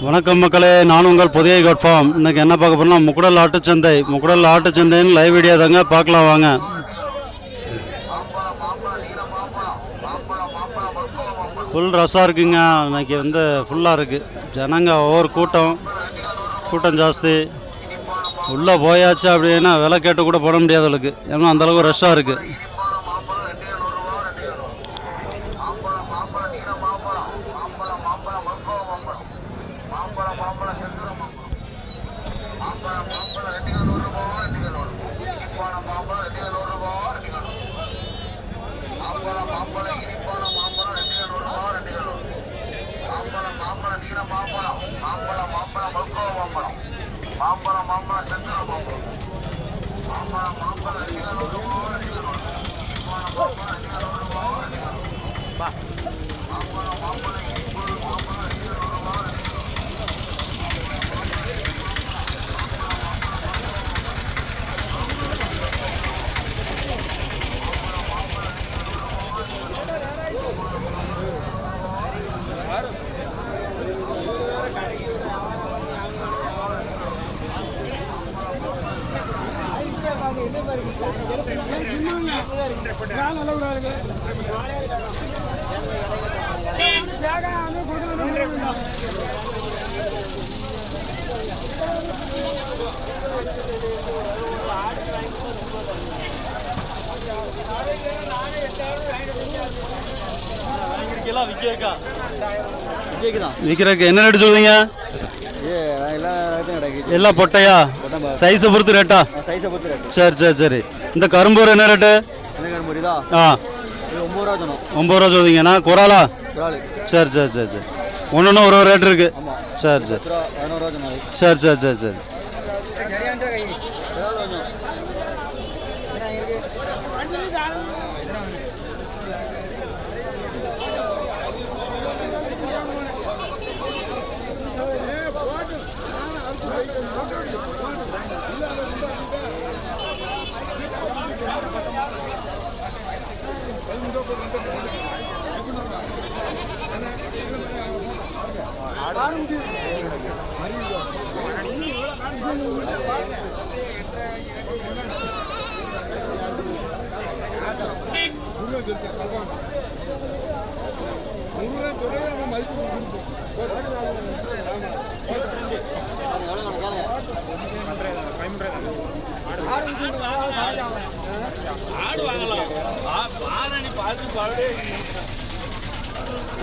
வணக்கம் மக்களே, நான் உங்கள் புதிய கட்ஃபார்ம். இன்னைக்கு என்ன பார்க்க போறோம்னா முக்குடல் ஆட்டுச்சந்தை. முக்குடல் ஆட்டுச்சந்தைன்னு லைவ் வீடியோ தாங்க, பார்க்கலாம் வாங்க. ஃபுல் ரஷ்ஷாக இருக்குங்க. இன்னைக்கு ஃபுல்லாக இருக்குது. ஜனங்க ஒவ்வொரு கூட்டம் ஜாஸ்தி. உள்ளே போயாச்சு அப்படின்னா விலை கேட்டு கூட போட முடியாத அளவுக்கு, ஏன்னா அந்தளவுக்கு ரஷ்ஷாக இருக்குது. விற்கிறதுக்கு என்ன ரேட்டு சொல்லுவீங்க? எல்லாம் பொட்டையா? சைஸை பொறுத்து ரேட்டா? சரி சரி சரி. இந்த கரும்பூர் என்ன ரேட்டு? ஆ 9 ரூபா சொல்லுவீங்கண்ணா. குறாலா? சரி சரி சரி சரி. ஒன்று ஒரு ரேட் இருக்கு. சரி சரி சரி சரி சரி சரி.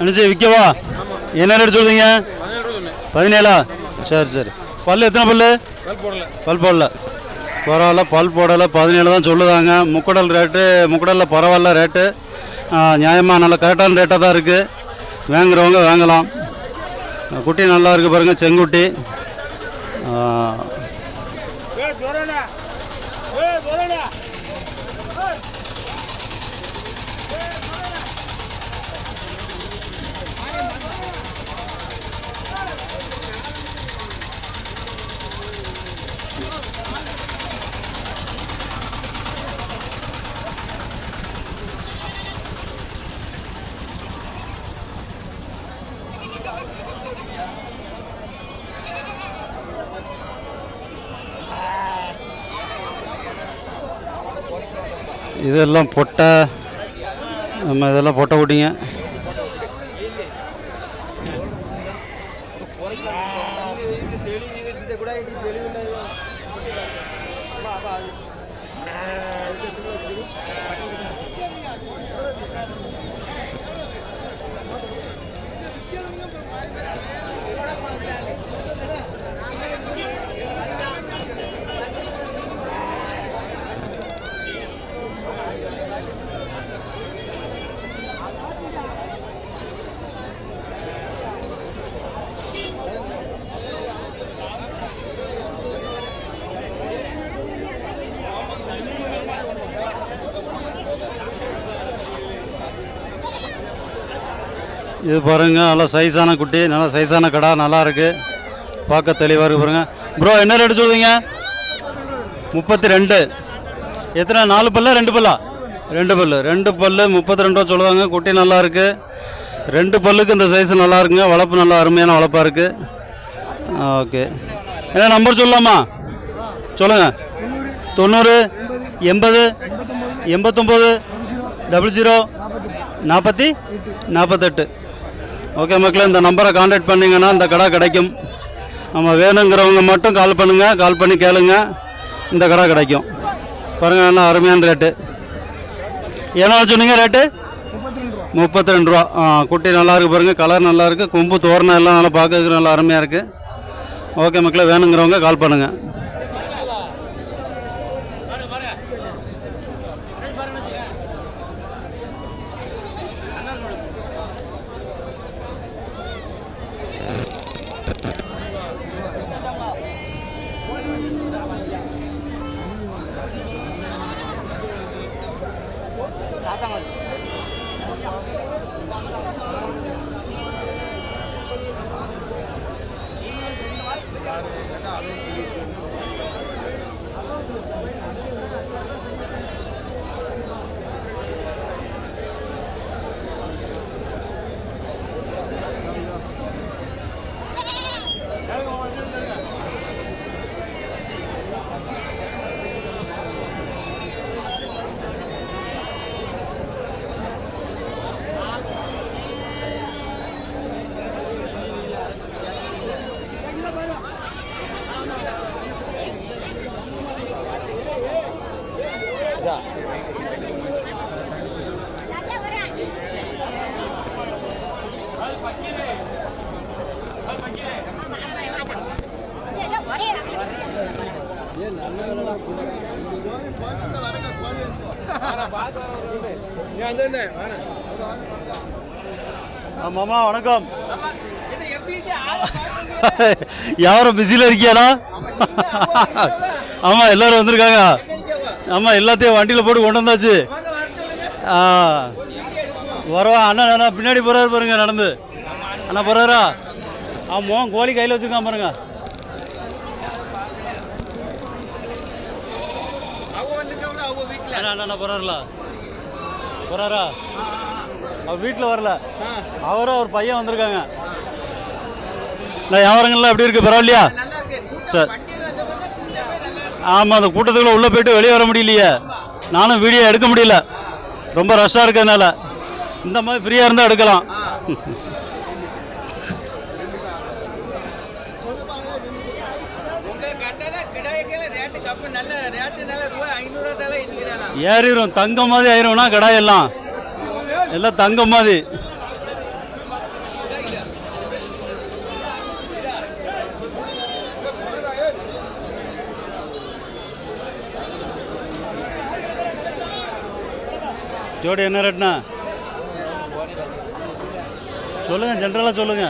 அனுச்சி விற்கவா? என்ன ரேட் சொல்லுங்க? 17. சரி சரி. பல் எத்தனை பல்? பல் போடல. பரவாயில்ல, பல் போடலை. 17 தான் சொல்லுதாங்க. முக்குடல் ரேட்டு, முக்குடலில் பரவாயில்ல ரேட்டு, நியாயமாக நல்ல கரெக்டான ரேட்டாக தான் இருக்குது. வாங்குறவங்க வாங்கலாம். குட்டி நல்லா இருக்குது பாருங்கள், செங்குட்டி. இதெல்லாம் பொட்டை, நம்ம இதெல்லாம் பொட்டை குட்டிங்க. இது பாருங்கள், நல்லா சைஸான குட்டி, நல்லா சைஸான கடா, நல்லா இருக்குது, பார்க்க தெளிவாக இருக்குது பாருங்கள். ப்ரோ என்ன ரேட்டு சொல்லுவீங்க? 32. எத்தனை? 4 பல்லா 2 பல்லா? ரெண்டு பல்லு 32 ரூபா சொல்லுவாங்க. குட்டி நல்லா இருக்கு. 2 பல்லுக்கு இந்த சைஸ் நல்லா இருக்குங்க. வளர்ப்பு நல்லா அருமையான வளர்ப்பாக இருக்கு. ஓகே, என்ன நம்பர் சொல்லலாமா? சொல்லுங்க. 90 80 89 00 48. ஓகே மக்களே, இந்த நம்பரை கான்டாக்ட் பண்ணிங்கன்னா இந்த கடை கிடைக்கும். நம்ம வேணுங்கிறவங்க மட்டும் கால் பண்ணுங்கள். கால் பண்ணி கேளுங்க, இந்த கடை கிடைக்கும். பாருங்கள், நல்லா அருமையான ரேட்டு. எவ்வளோ சொன்னீங்க ரேட்டு? 32 ரூபா. குட்டி நல்லா இருக்குது பாருங்கள். கலர் நல்லா இருக்குது. கொம்பு தோரணம் எல்லாம் நல்லா பார்க்கறதுக்கு நல்லா அருமையாக இருக்குது. ஓகே மக்களே, வேணுங்கிறவங்க கால் பண்ணுங்கள். மாமா வணக்கம். யாரும் பிஸியில் இருக்கியாடா? ஆமாம், எல்லோரும் வந்திருக்காங்க. ஆமாம், எல்லாத்தையும் வண்டியில் போட்டு கொண்டு வந்தாச்சு. வரவா அண்ணா பின்னாடி போகிறாரு பாருங்க, நடந்து. அண்ணா போகிறாரா? ஆமாம், கோழி கையில் வச்சுருக்கான் பாருங்க. அண்ணா போகிறாருல? போகிறாரா? அவர் வீட்டில் வரல, அவரும் அவர் பையன் வந்திருக்காங்க. நான் வியாபாரங்கள்லாம் எப்படி இருக்குது? பரவாயில்லையா? சரி. ஆமாம், அந்த கூட்டத்துக்குள்ளே உள்ளே போய்ட்டு வெளியே வர முடியலையே. நானும் வீடியோ எடுக்க முடியல, ரொம்ப ரஷ்ஷாக இருக்கிறதுனால. இந்த மாதிரி ஃப்ரீயாக இருந்தால் எடுக்கலாம். ஏறிடும், தங்கம் மாதிரி ஆயிரும்னா கடாயெல்லாம் எல்லாம் தங்கம் மாதிரி. ஜோடி என்ன ரேட்னா சொல்லுங்க, ஜென்ரலாக சொல்லுங்க.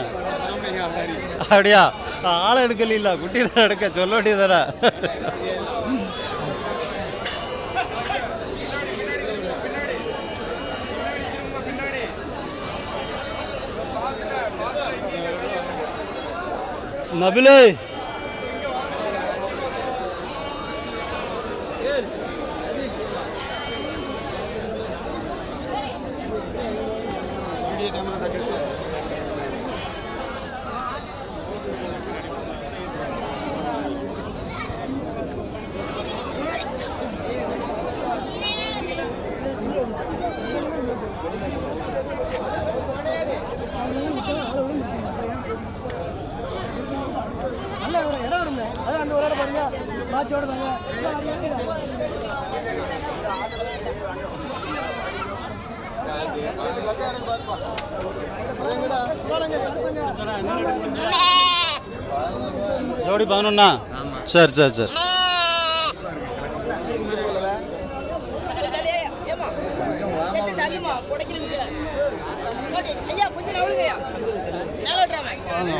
அப்படியா? ஆளை எடுக்கல, குட்டி தான் எடுக்க சொல்ல வேண்டியதானே. நபிலே ஜோடி 11. சரி சரி சரி.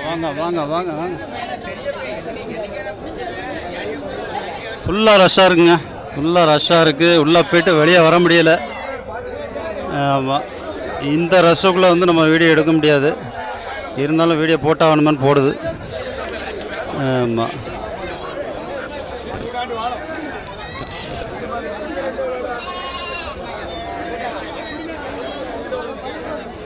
வாங்க வாங்க வாங்க வாங்க. ஃபுல்லாக ரஷ்ஷாக இருக்குங்க, ஃபுல்லாக ரஷ்ஷாக இருக்குது. உள்ளே போய்ட்டு வெளியே வர முடியலை. ஆமாம், இந்த ரஷ்ஷுக்குள்ளே வந்து நம்ம வீடியோ எடுக்க முடியாது. இருந்தாலும் வீடியோ போட்டாகணுமான்னு போடுது. ஆமாம்.